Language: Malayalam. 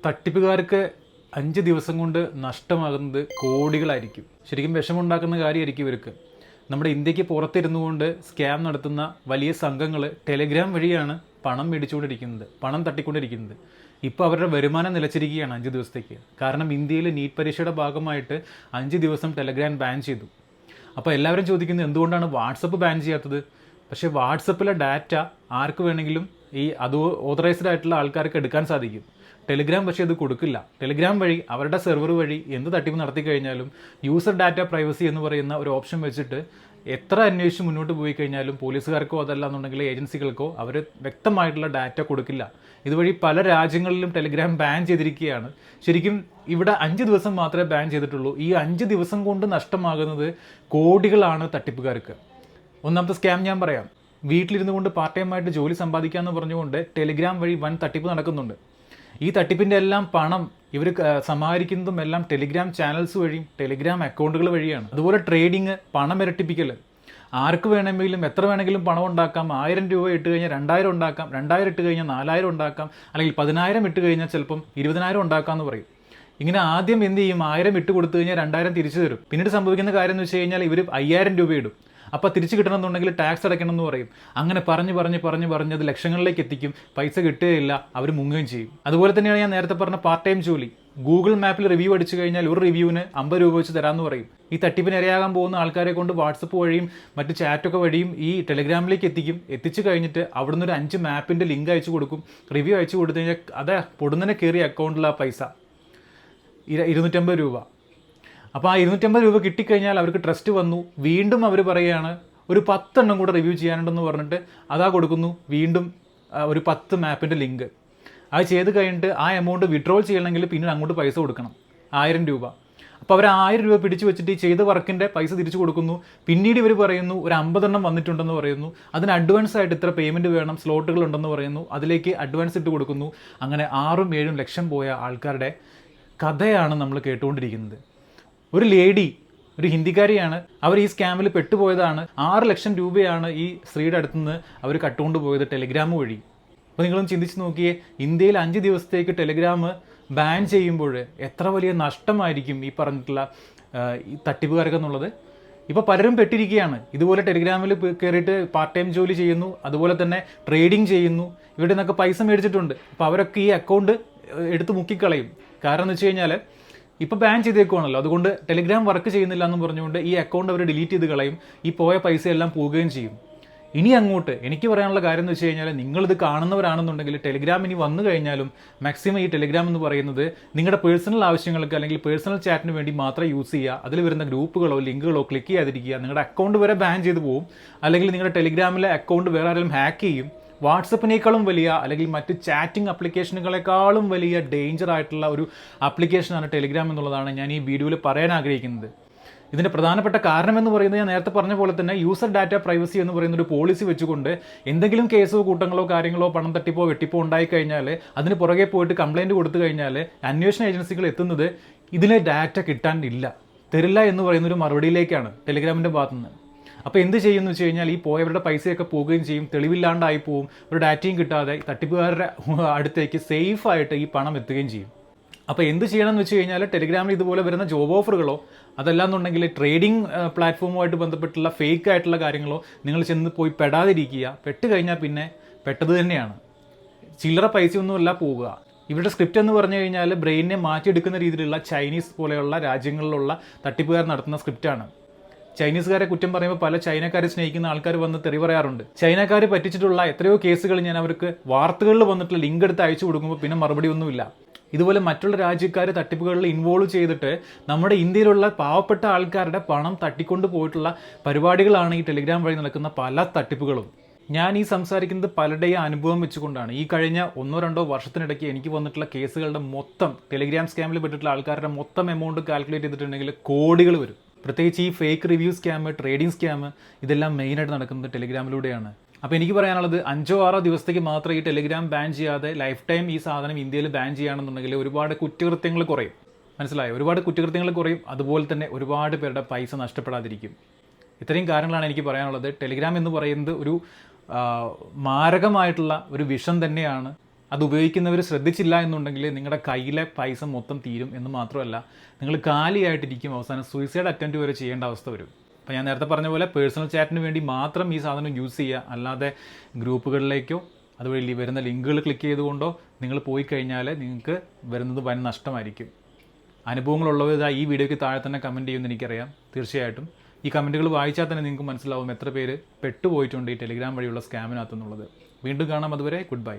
തട്ടിപ്പുകാർക്ക് 5 ദിവസം കൊണ്ട് നഷ്ടമാകുന്നത് കോടികളായിരിക്കും. ശരിക്കും വിഷമുണ്ടാക്കുന്ന കാര്യമായിരിക്കും ഇവർക്ക്. നമ്മുടെ ഇന്ത്യക്ക് പുറത്തിരുന്നു കൊണ്ട് സ്കാം നടത്തുന്ന വലിയ സംഘങ്ങൾ ടെലിഗ്രാം വഴിയാണ് പണം മേടിച്ചുകൊണ്ടിരിക്കുന്നത്, പണം തട്ടിക്കൊണ്ടിരിക്കുന്നത്. ഇപ്പോൾ അവരുടെ വരുമാനം നിലച്ചിരിക്കുകയാണ് 5 ദിവസത്തേക്ക്. കാരണം ഇന്ത്യയിൽ നീറ്റ് പരീക്ഷയുടെ ഭാഗമായിട്ട് 5 ദിവസം ടെലിഗ്രാം ബാൻ ചെയ്തു. അപ്പോൾ എല്ലാവരും ചോദിക്കുന്നത് എന്തുകൊണ്ടാണ് വാട്സപ്പ് ബാൻ ചെയ്യാത്തത്? പക്ഷേ വാട്സപ്പിലെ ഡാറ്റ ആർക്ക് വേണമെങ്കിലും ഈ ഓതറൈസ്ഡ് ആയിട്ടുള്ള ആൾക്കാർക്ക് എടുക്കാൻ സാധിക്കും. ടെലിഗ്രാം പക്ഷേ അത് കൊടുക്കില്ല. ടെലിഗ്രാം വഴി അവരുടെ സെർവർ വഴി എന്ത് തട്ടിപ്പ് നടത്തി കഴിഞ്ഞാലും യൂസർ ഡാറ്റ പ്രൈവസി എന്ന് പറയുന്ന ഒരു ഓപ്ഷൻ വെച്ചിട്ട് എത്ര അന്വേഷിച്ച് മുന്നോട്ട് പോയി കഴിഞ്ഞാലും പോലീസുകാർക്കോ അതല്ല എന്നുണ്ടെങ്കിൽ ഏജൻസികൾക്കോ അവർ വ്യക്തമായിട്ടുള്ള ഡാറ്റ കൊടുക്കില്ല. ഇതുവഴി പല രാജ്യങ്ങളിലും ടെലിഗ്രാം ബാൻ ചെയ്തിരിക്കുകയാണ്. ശരിക്കും ഇവിടെ 5 ദിവസം മാത്രമേ ബാൻ ചെയ്തിട്ടുള്ളൂ. ഈ 5 ദിവസം കൊണ്ട് നഷ്ടമാകുന്നത് കോടികളാണ് തട്ടിപ്പുകാർക്ക്. ഒന്നാമത്തെ സ്കാം ഞാൻ പറയാം. വീട്ടിലിരുന്നു കൊണ്ട് പാർട്ട് ടൈം ആയിട്ട് ജോലി സമ്പാദിക്കാമെന്ന് പറഞ്ഞുകൊണ്ട് ടെലിഗ്രാം വഴി വൻ തട്ടിപ്പ് നടക്കുന്നുണ്ട്. ഈ തട്ടിപ്പിൻ്റെ എല്ലാം പണം ഇവർ സമാഹരിക്കുന്നതും എല്ലാം ടെലിഗ്രാം ചാനൽസ് വഴിയും ടെലിഗ്രാം അക്കൗണ്ടുകൾ വഴിയാണ്. അതുപോലെ ട്രേഡിങ്, പണം ഇരട്ടിപ്പിക്കൽ, ആർക്ക് വേണമെങ്കിലും എത്ര വേണമെങ്കിലും പണം ഉണ്ടാക്കാം. 1000 രൂപ ഇട്ട് കഴിഞ്ഞാൽ 2000 ഉണ്ടാക്കാം, 2000 ഇട്ട് കഴിഞ്ഞാൽ 4000 ഉണ്ടാക്കാം, അല്ലെങ്കിൽ 10000 ഇട്ട് കഴിഞ്ഞാൽ ചിലപ്പം 20000 ഉണ്ടാക്കാമെന്ന് പറയും. ഇങ്ങനെ ആദ്യം എന്ത് ചെയ്യും? 1000 ഇട്ട് കൊടുത്തു കഴിഞ്ഞാൽ 2000 തിരിച്ചു തരും. പിന്നീട് സംഭവിക്കുന്ന കാര്യം എന്ന് വെച്ച് കഴിഞ്ഞാൽ ഇവർ 5000 രൂപ ഇടും. അപ്പോൾ തിരിച്ച് കിട്ടണമെന്നുണ്ടെങ്കിൽ ടാക്സ് അടയ്ക്കണം എന്ന് പറയും. അങ്ങനെ പറഞ്ഞ് അത് ലക്ഷങ്ങളിലേക്ക് എത്തിക്കും. പൈസ കിട്ടുകയില്ല, അവർ മുങ്ങുകയും ചെയ്യും. അതുപോലെ തന്നെയാണ് ഞാൻ നേരത്തെ പറഞ്ഞ പാർട്ട് ടൈം ജോലി. ഗൂഗിൾ മാപ്പിൽ റിവ്യൂ അടിച്ചു കഴിഞ്ഞാൽ ഒരു റിവ്യൂവിന് 50 രൂപ വെച്ച് തരാമെന്ന് പറയും. ഈ തട്ടിപ്പിന് ഇരയാകാൻ പോകുന്ന ആൾക്കാരെ കൊണ്ട് വാട്സപ്പ് വഴിയും മറ്റ് ചാറ്റൊക്കെ വഴിയും ഈ ടെലിഗ്രാമിലേക്ക് എത്തിച്ചു കഴിഞ്ഞിട്ട് അവിടുന്ന് ഒരു 5 മാപ്പിൻ്റെ ലിങ്ക് അയച്ചു കൊടുക്കും. റിവ്യൂ അയച്ചു കൊടുത്തു കഴിഞ്ഞാൽ അത് പൊടുന്നനെ കയറിയ അക്കൗണ്ടിൽ ആ പൈസ 250 രൂപ. അപ്പോൾ ആ 250 രൂപ കിട്ടിക്കഴിഞ്ഞാൽ അവർക്ക് ട്രസ്റ്റ് വന്നു. വീണ്ടും അവർ പറയുകയാണ് ഒരു 10 എണ്ണം കൂടെ റിവ്യൂ ചെയ്യാനുണ്ടെന്ന് പറഞ്ഞിട്ട് അതാ കൊടുക്കുന്നു. വീണ്ടും ഒരു 10 മാപ്പിൻ്റെ ലിങ്ക്. അത് ചെയ്ത് കഴിഞ്ഞിട്ട് ആ എമൗണ്ട് വിഡ്രോൾ ചെയ്യണമെങ്കിൽ പിന്നീട് അങ്ങോട്ട് പൈസ കൊടുക്കണം, 1000 രൂപ. അപ്പോൾ അവർ 1000 രൂപ പിടിച്ചു വെച്ചിട്ട് ഈ ചെയ്ത വർക്കിൻ്റെ പൈസ തിരിച്ചു കൊടുക്കുന്നു. പിന്നീട് ഇവർ പറയുന്നു ഒരു 50 എണ്ണം വന്നിട്ടുണ്ടെന്ന് പറയുന്നു. അതിന് അഡ്വാൻസ് ആയിട്ട് ഇത്ര പേയ്മെൻറ്റ് വേണം, സ്ലോട്ടുകൾ ഉണ്ടെന്ന് പറയുന്നു. അതിലേക്ക് അഡ്വാൻസ് ഇട്ട് കൊടുക്കുന്നു. അങ്ങനെ 6-7 ലക്ഷം പോയ ആൾക്കാരുടെ കഥയാണ് നമ്മൾ കേട്ടുകൊണ്ടിരിക്കുന്നത്. ഒരു ലേഡി, ഒരു ഹിന്ദിക്കാരിയാണ്, അവർ ഈ സ്കാമിൽ പെട്ടുപോയതാണ്. 6 ലക്ഷം രൂപയാണ് ഈ സ്ത്രീയുടെ അടുത്തുനിന്ന് അവർ കട്ടുകൊണ്ട് പോയത് ടെലിഗ്രാം വഴി. അപ്പോൾ നിങ്ങളും ചിന്തിച്ച് നോക്കിയേ, ഇന്ത്യയിൽ 5 ദിവസത്തേക്ക് ടെലിഗ്രാം ബാൻ ചെയ്യുമ്പോൾ എത്ര വലിയ നഷ്ടമായിരിക്കും ഈ പറഞ്ഞിട്ടുള്ള ഈ തട്ടിപ്പുകാർക്കെന്നുള്ളത്. ഇപ്പോൾ പലരും പെട്ടിരിക്കുകയാണ്. ഇതുപോലെ ടെലിഗ്രാമിൽ കയറിയിട്ട് പാർട്ട് ടൈം ജോലി ചെയ്യുന്നു, അതുപോലെ തന്നെ ട്രേഡിങ് ചെയ്യുന്നു. ഇവിടെ നിന്നൊക്കെ പൈസ മേടിച്ചിട്ടുണ്ട്. അപ്പോൾ അവരൊക്കെ ഈ അക്കൗണ്ട് എടുത്ത് മുക്കിക്കളയും. കാരണം എന്ന് വെച്ച് കഴിഞ്ഞാൽ ഇപ്പോൾ ബാൻ ചെയ്തേക്കുവാണല്ലോ, അതുകൊണ്ട് ടെലിഗ്രാം വർക്ക് ചെയ്യുന്നില്ല എന്ന് പറഞ്ഞുകൊണ്ട് ഈ അക്കൗണ്ട് അവർ ഡിലീറ്റ് ചെയ്ത് കളയും. ഈ പോയ പൈസ എല്ലാം പോവുകയും ചെയ്യും. ഇനി അങ്ങോട്ട് എനിക്ക് പറയാനുള്ള കാര്യം എന്ന് വെച്ച് കഴിഞ്ഞാൽ, നിങ്ങളിത് കാണുന്നവരാണെന്നുണ്ടെങ്കിൽ ടെലിഗ്രാം ഇനി വന്നു കഴിഞ്ഞാലും മാക്സിമം ഈ ടെലിഗ്രാം എന്ന് പറയുന്നത് നിങ്ങളുടെ പേഴ്സണൽ ആവശ്യങ്ങൾക്ക് അല്ലെങ്കിൽ പേഴ്സണൽ ചാറ്റിന് വേണ്ടി മാത്രം യൂസ് ചെയ്യുക. അതിൽ വരുന്ന ഗ്രൂപ്പുകളോ ലിങ്കുകളോ ക്ലിക്ക് ചെയ്യാതിരിക്കുക. നിങ്ങളുടെ അക്കൗണ്ട് വരെ ബാൻ ചെയ്ത് പോകും. അല്ലെങ്കിൽ നിങ്ങളുടെ ടെലിഗ്രാമിലെ അക്കൗണ്ട് വേറെ ആരെങ്കിലും ഹാക്ക് ചെയ്യും. വാട്സപ്പിനേക്കാളും വലിയ അല്ലെങ്കിൽ മറ്റ് ചാറ്റിംഗ് ആപ്ലിക്കേഷനുകളെക്കാളും വലിയ ഡേഞ്ചർ ആയിട്ടുള്ള ഒരു ആപ്ലിക്കേഷനാണ് ടെലിഗ്രാം എന്നുള്ളതാണ് ഞാൻ ഈ വീഡിയോയിൽ പറയാൻ ആഗ്രഹിക്കുന്നത്. ഇതിൻ്റെ പ്രധാനപ്പെട്ട കാരണമെന്ന് പറയുന്നത് ഞാൻ നേരത്തെ പറഞ്ഞ പോലെ തന്നെ യൂസർ ഡാറ്റ പ്രൈവസി എന്ന് പറയുന്ന ഒരു പോളിസി വെച്ചുകൊണ്ട് എന്തെങ്കിലും കേസോ കൂട്ടങ്ങളോ കാര്യങ്ങളോ പണം തട്ടിപ്പോ വെട്ടിപ്പോ ഉണ്ടായിക്കഴിഞ്ഞാൽ അതിന് പുറകെ പോയിട്ട് കംപ്ലയിൻറ്റ് കൊടുത്തു കഴിഞ്ഞാൽ അന്വേഷണ ഏജൻസികൾ എത്തുന്നത് ഇതിലെ ഡാറ്റ തരില്ല എന്ന് പറയുന്നൊരു മറുപടിയിലേക്കാണ് ടെലിഗ്രാമിൻ്റെ ഭാഗത്തുനിന്ന്. അപ്പോൾ എന്ത് ചെയ്യുമെന്ന് വെച്ച് കഴിഞ്ഞാൽ ഈ പോയവരുടെ പൈസയൊക്കെ പോവുകയും ചെയ്യും, തെളിവില്ലാണ്ടായി പോവും, ഒരു ഡാറ്റയും കിട്ടാതെ തട്ടിപ്പുകാരുടെ അടുത്തേക്ക് സേഫായിട്ട് ഈ പണം എത്തുകയും ചെയ്യും. അപ്പോൾ എന്ത് ചെയ്യണമെന്ന് വെച്ച് കഴിഞ്ഞാൽ ടെലിഗ്രാമിൽ ഇതുപോലെ വരുന്ന ജോബ് ഓഫറുകളോ അതല്ലാന്നുണ്ടെങ്കിൽ ട്രേഡിംഗ് പ്ലാറ്റ്ഫോമുമായിട്ട് ബന്ധപ്പെട്ടുള്ള ഫേക്ക് ആയിട്ടുള്ള കാര്യങ്ങളോ നിങ്ങൾ ചെന്ന് പോയി പെടാതിരിക്കുക. പെട്ട് കഴിഞ്ഞാൽ പിന്നെ പെട്ടത് തന്നെയാണ്. ചില്ലറ പൈസയൊന്നുമല്ല പോവുക. ഇവരുടെ സ്ക്രിപ്റ്റ് എന്ന് പറഞ്ഞു കഴിഞ്ഞാൽ ബ്രെയിനിനെ മാറ്റിയെടുക്കുന്ന രീതിയിലുള്ള ചൈനീസ് പോലെയുള്ള രാജ്യങ്ങളിലുള്ള തട്ടിപ്പുകാർ നടത്തുന്ന സ്ക്രിപ്റ്റാണ്. ചൈനീസുകാരെ കുറ്റം പറയുമ്പോൾ പല ചൈനക്കാരെ സ്നേഹിക്കുന്ന ആൾക്കാർ വന്ന് തെറി പറയാറുണ്ട്. ചൈനക്കാർ പറ്റിച്ചിട്ടുള്ള എത്രയോ കേസുകൾ ഞാൻ അവർക്ക് വാർത്തകളിൽ വന്നിട്ടുള്ള ലിങ്ക് എടുത്ത് അയച്ചു കൊടുക്കുമ്പോൾ പിന്നെ മറുപടി ഒന്നുമില്ല. ഇതുപോലെ മറ്റുള്ള രാജ്യക്കാർ തട്ടിപ്പുകളിൽ ഇൻവോൾവ് ചെയ്തിട്ട് നമ്മുടെ ഇന്ത്യയിലുള്ള പാവപ്പെട്ട ആൾക്കാരുടെ പണം തട്ടിക്കൊണ്ട് പോയിട്ടുള്ള പരിപാടികളാണ് ഈ ടെലിഗ്രാം വഴി നടക്കുന്ന പല തട്ടിപ്പുകളും. ഞാൻ ഈ സംസാരിക്കുന്നത് പലരുടെയും അനുഭവം വെച്ചുകൊണ്ടാണ്. ഈ കഴിഞ്ഞ 1-2 വർഷത്തിനിടയ്ക്ക് എനിക്ക് വന്നിട്ടുള്ള കേസുകളുടെ മൊത്തം ടെലിഗ്രാം സ്കാമിൽ പെട്ടിട്ടുള്ള ആൾക്കാരുടെ മൊത്തം എമൗണ്ട് കാൽക്കുലേറ്റ് ചെയ്തിട്ടുണ്ടെങ്കിൽ കോടികൾ വരും. പ്രത്യേകിച്ച് ഈ fake review scam, trading scam ഇതെല്ലാം മെയിനായിട്ട് നടക്കുന്നത് ടെലിഗ്രാമിലൂടെയാണ്. അപ്പോൾ എനിക്ക് പറയാനുള്ളത് 5-6 ദിവസത്തേക്ക് മാത്രം ഈ ടെലിഗ്രാം ബാൻ ചെയ്യാതെ ലൈഫ് ടൈം ഈ സാധനം ഇന്ത്യയിൽ ബാൻ ചെയ്യുകയാണെന്നുണ്ടെങ്കിൽ ഒരുപാട് കുറ്റകൃത്യങ്ങൾ കുറയും. മനസ്സിലായോ? ഒരുപാട് കുറ്റകൃത്യങ്ങൾ കുറയും. അതുപോലെ തന്നെ ഒരുപാട് പേരുടെ പൈസ നഷ്ടപ്പെടാതിരിക്കും. ഇത്രയും കാര്യങ്ങളാണ് എനിക്ക് പറയാനുള്ളത്. ടെലിഗ്രാം എന്ന് പറയുന്നത് ഒരു മാരകമായിട്ടുള്ള ഒരു വിഷം തന്നെയാണ്. അത് ഉപയോഗിക്കുന്നവർ ശ്രദ്ധിച്ചില്ല എന്നുണ്ടെങ്കിൽ നിങ്ങളുടെ കയ്യിലെ പൈസ മൊത്തം തീരും എന്ന് മാത്രമല്ല, നിങ്ങൾ കാലിയായിട്ടിരിക്കും, അവസാനം സൂയിസൈഡ് അറ്റംപ്റ്റ് വരെ ചെയ്യേണ്ട അവസ്ഥ വരും. അപ്പോൾ ഞാൻ നേരത്തെ പറഞ്ഞ പോലെ പേഴ്സണൽ ചാറ്റിന് വേണ്ടി മാത്രം ഈ സാധനം യൂസ് ചെയ്യുക, അല്ലാതെ ഗ്രൂപ്പുകളിലേക്കോ അതുവഴി വരുന്ന ലിങ്കുകൾ ക്ലിക്ക് ചെയ്തുകൊണ്ടോ നിങ്ങൾ പോയി കഴിഞ്ഞാൽ നിങ്ങൾക്ക് വരുന്നത് വൻ നഷ്ടമായിരിക്കും. അനുഭവങ്ങളുള്ളവർ ഈ വീഡിയോയ്ക്ക് താഴെ തന്നെ കമൻറ്റ് ചെയ്യുമെന്ന് എനിക്കറിയാം. തീർച്ചയായിട്ടും ഈ കമൻറ്റുകൾ വായിച്ചാൽ തന്നെ നിങ്ങൾക്ക് മനസ്സിലാവും എത്ര പേര് പെട്ടുപോയിട്ടുണ്ട് ഈ ടെലിഗ്രാം വഴിയുള്ള സ്കാമിനകത്തെന്നുള്ളത്. വീണ്ടും കാണാം, അതുവരെ ഗുഡ് ബൈ.